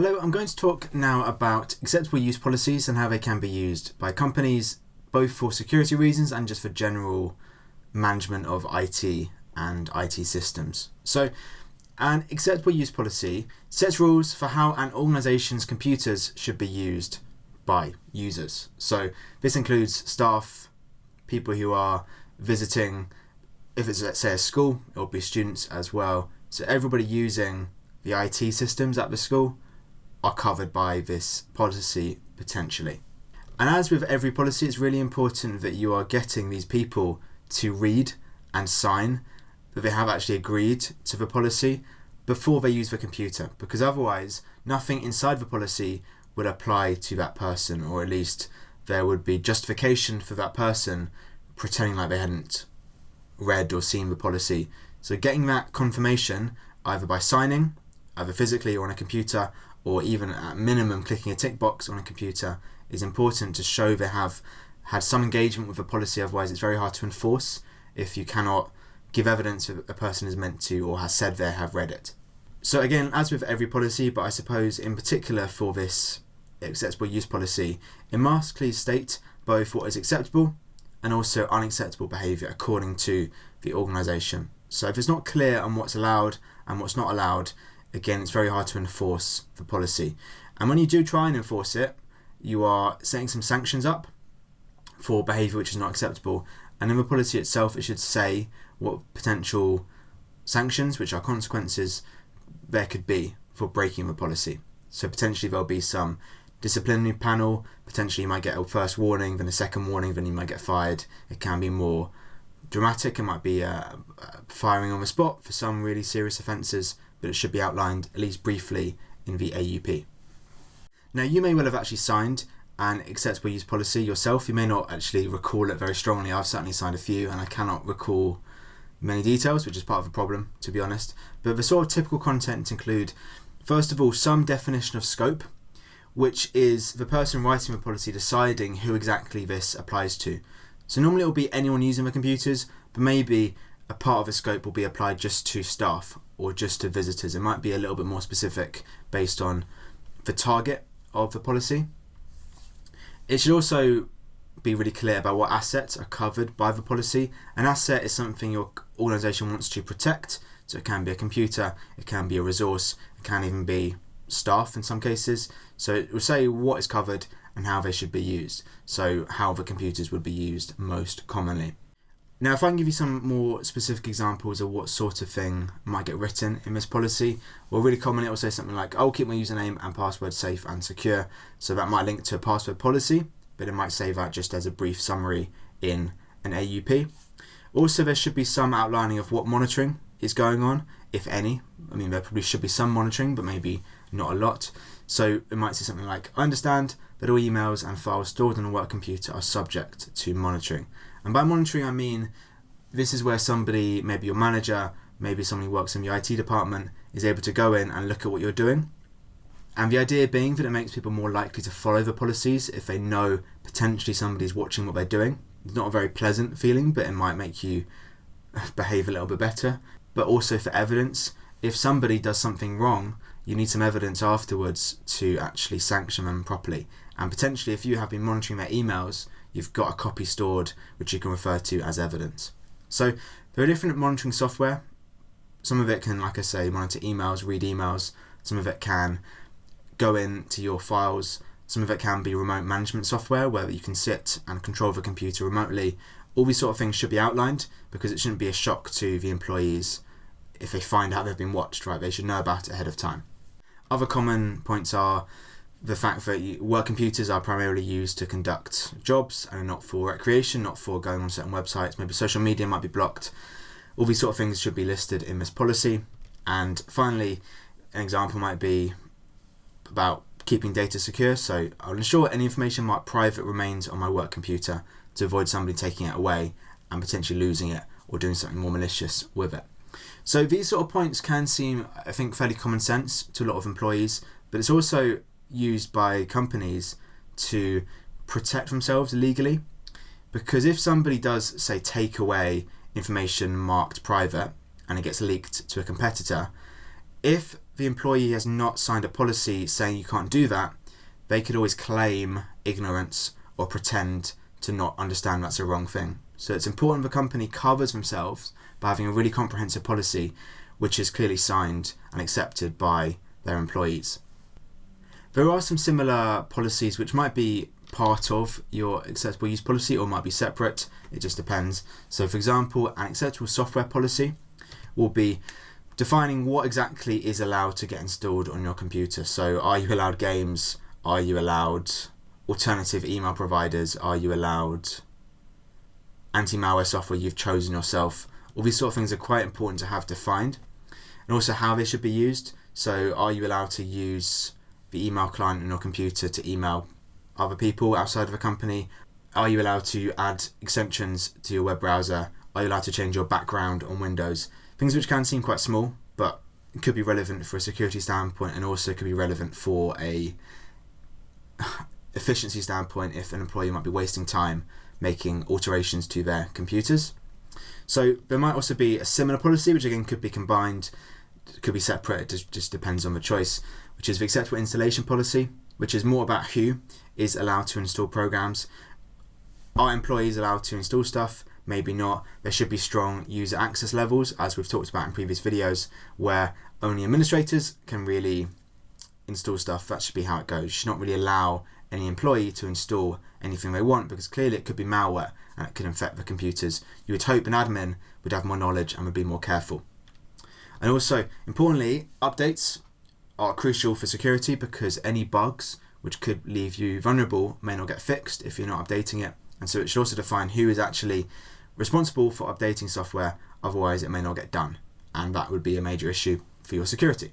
Hello, I'm going to talk now about acceptable use policies and how they can be used by companies, both for security reasons and just for general management of IT and IT systems. So, an acceptable use policy sets rules for how an organization's computers should be used by users. So, this includes staff, people who are visiting. If it's, let's say, a school, it will be students as well. So, everybody using the IT systems at the school are covered by this policy potentially. And as with every policy, it's really important that you are getting these people to read and sign that they have actually agreed to the policy before they use the computer, because otherwise nothing inside the policy would apply to that person, or at least there would be justification for that person pretending like they hadn't read or seen the policy. So getting that confirmation either by signing, either physically or on a computer, or even at minimum clicking a tick box on a computer, is important to show they have had some engagement with the policy. Otherwise it's very hard to enforce if you cannot give evidence that a person is meant to or has said they have read it. So again, as with every policy, but I suppose in particular for this acceptable use policy, it must clearly state both what is acceptable and also unacceptable behaviour according to the organisation. So if it's not clear on what's allowed and what's not allowed, again, it's very hard to enforce the policy. And when you do try and enforce it, you are setting some sanctions up for behaviour which is not acceptable. And in the policy itself, it should say what potential sanctions, which are consequences, there could be for breaking the policy. So potentially there'll be some disciplinary panel, potentially you might get a first warning, then a second warning, then you might get fired. It can be more dramatic, it might be firing on the spot for some really serious offences, but it should be outlined at least briefly in the AUP. Now, you may well have actually signed an acceptable use policy yourself. You may not actually recall it very strongly. I've certainly signed a few and I cannot recall many details, which is part of the problem, to be honest. But the sort of typical content include, first of all, some definition of scope, which is the person writing the policy deciding who exactly this applies to. So normally it will be anyone using the computers, but maybe a part of the scope will be applied just to staff or just to visitors. It might be a little bit more specific based on the target of the policy. It should also be really clear about what assets are covered by the policy. An asset is something your organisation wants to protect. So it can be a computer, it can be a resource, it can even be staff in some cases. So it will say what is covered and how they should be used. So how the computers would be used most commonly. Now, if I can give you some more specific examples of what sort of thing might get written in this policy, well, really commonly it will say something like, I'll keep my username and password safe and secure. So that might link to a password policy, but it might say that just as a brief summary in an AUP. Also, there should be some outlining of what monitoring is going on, if any. I mean, there probably should be some monitoring, but maybe not a lot. So it might say something like, I understand that all emails and files stored on a work computer are subject to monitoring. And by monitoring, I mean this is where somebody, maybe your manager, maybe somebody who works in the IT department, is able to go in and look at what you're doing. And the idea being that it makes people more likely to follow the policies if they know potentially somebody's watching what they're doing. It's not a very pleasant feeling, but it might make you behave a little bit better. But also for evidence, if somebody does something wrong, you need some evidence afterwards to actually sanction them properly. And potentially if you have been monitoring their emails, you've got a copy stored which you can refer to as evidence. So there are different monitoring software. Some of it can, like I say, monitor emails, read emails. Some of it can go into your files. Some of it can be remote management software where you can sit and control the computer remotely. All these sort of things should be outlined because it shouldn't be a shock to the employees if they find out they've been watched, right? They should know about it ahead of time. Other common points are the fact that work computers are primarily used to conduct jobs and not for recreation, not for going on certain websites. Maybe social media might be blocked. All these sort of things should be listed in this policy. And finally, an example might be about keeping data secure. So I'll ensure any information marked private remains on my work computer to avoid somebody taking it away and potentially losing it or doing something more malicious with it. So these sort of points can seem, I think, fairly common sense to a lot of employees, but it's also used by companies to protect themselves legally. Because if somebody does, say, take away information marked private and it gets leaked to a competitor, if the employee has not signed a policy saying you can't do that, they could always claim ignorance or pretend to not understand that's a wrong thing. So it's important the company covers themselves by having a really comprehensive policy which is clearly signed and accepted by their employees. There are some similar policies which might be part of your acceptable use policy or might be separate. It just depends. So for example, an acceptable software policy will be defining what exactly is allowed to get installed on your computer. So are you allowed games? Are you allowed alternative email providers? Are you allowed anti-malware software you've chosen yourself? All these sort of things are quite important to have defined, and also how they should be used. So are you allowed to use the email client on your computer to email other people outside of a company? Are you allowed to add extensions to your web browser? Are you allowed to change your background on Windows? Things which can seem quite small, but could be relevant for a security standpoint, and also could be relevant for a efficiency standpoint if an employee might be wasting time making alterations to their computers. So there might also be a similar policy, which again could be combined, could be separate, it just depends on the choice, which is the acceptable installation policy, which is more about who is allowed to install programs. Are employees allowed to install stuff? Maybe not. There should be strong user access levels, as we've talked about in previous videos, where only administrators can really install stuff. That should be how it goes. You should not really allow any employee to install anything they want, because clearly it could be malware and it could infect the computers. You would hope an admin would have more knowledge and would be more careful. And also, importantly, updates are crucial for security, because any bugs which could leave you vulnerable may not get fixed if you're not updating it. And so it should also define who is actually responsible for updating software, otherwise it may not get done. And that would be a major issue for your security.